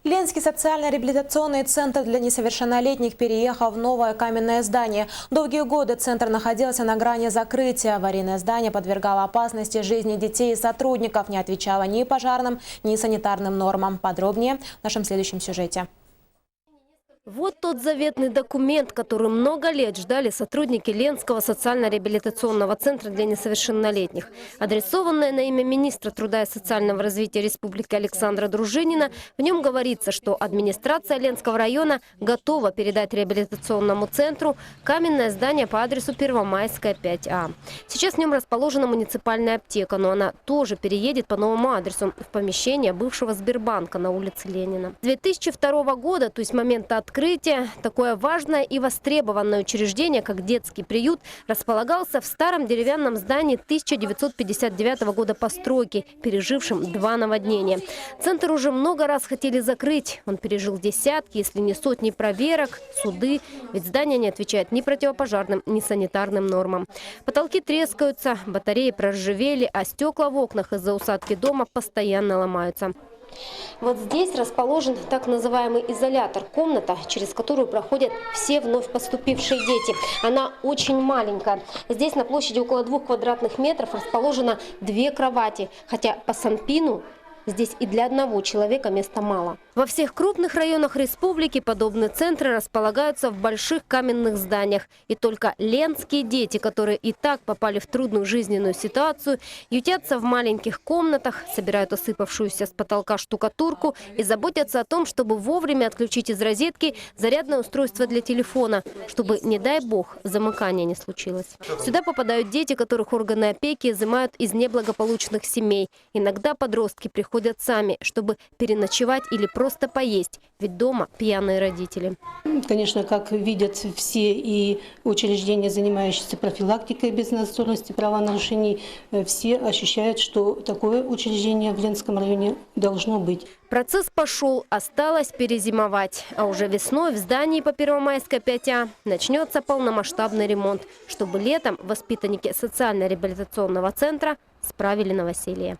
Ленский социально-реабилитационный центр для несовершеннолетних переехал в новое каменное здание. Долгие годы центр находился на грани закрытия. Аварийное здание подвергало опасности жизни детей и сотрудников, не отвечало ни пожарным, ни санитарным нормам. Подробнее в нашем следующем сюжете. Вот тот заветный документ, который много лет ждали сотрудники Ленского социально-реабилитационного центра для несовершеннолетних. Адресованное на имя министра труда и социального развития Республики Александра Дружинина, в нем говорится, что администрация Ленского района готова передать реабилитационному центру каменное здание по адресу Первомайская, 5А. Сейчас в нем расположена муниципальная аптека, но она тоже переедет по новому адресу в помещение бывшего Сбербанка на улице Ленина. С 2002 года, то есть момента открытия, такое важное и востребованное учреждение, как детский приют, располагался в старом деревянном здании 1959 года постройки, пережившем 2 наводнения. Центр уже много раз хотели закрыть. Он пережил десятки, если не сотни проверок, суды, ведь здание не отвечает ни противопожарным, ни санитарным нормам. Потолки трескаются, батареи проржавели, а стекла в окнах из-за усадки дома постоянно ломаются. Вот здесь расположен так называемый изолятор, комната, через которую проходят все вновь поступившие дети. Она очень маленькая. Здесь на площади около 2 квадратных метров расположено 2 кровати, хотя по Санпину здесь и для одного человека места мало. Во всех крупных районах республики подобные центры располагаются в больших каменных зданиях. И только ленские дети, которые и так попали в трудную жизненную ситуацию, ютятся в маленьких комнатах, собирают осыпавшуюся с потолка штукатурку и заботятся о том, чтобы вовремя отключить из розетки зарядное устройство для телефона, чтобы, не дай бог, замыкания не случилось. Сюда попадают дети, которых органы опеки изымают из неблагополучных семей. Иногда подростки приходят сами, чтобы переночевать или просто поесть, ведь дома пьяные родители. Конечно, как видят все и учреждения, занимающиеся профилактикой безнадзорности, правонарушений, все ощущают, что такое учреждение в Ленском районе должно быть. Процесс пошел, осталось перезимовать. А уже весной в здании по Первомайской 5А начнется полномасштабный ремонт, чтобы летом воспитанники социально-реабилитационного центра справили новоселье.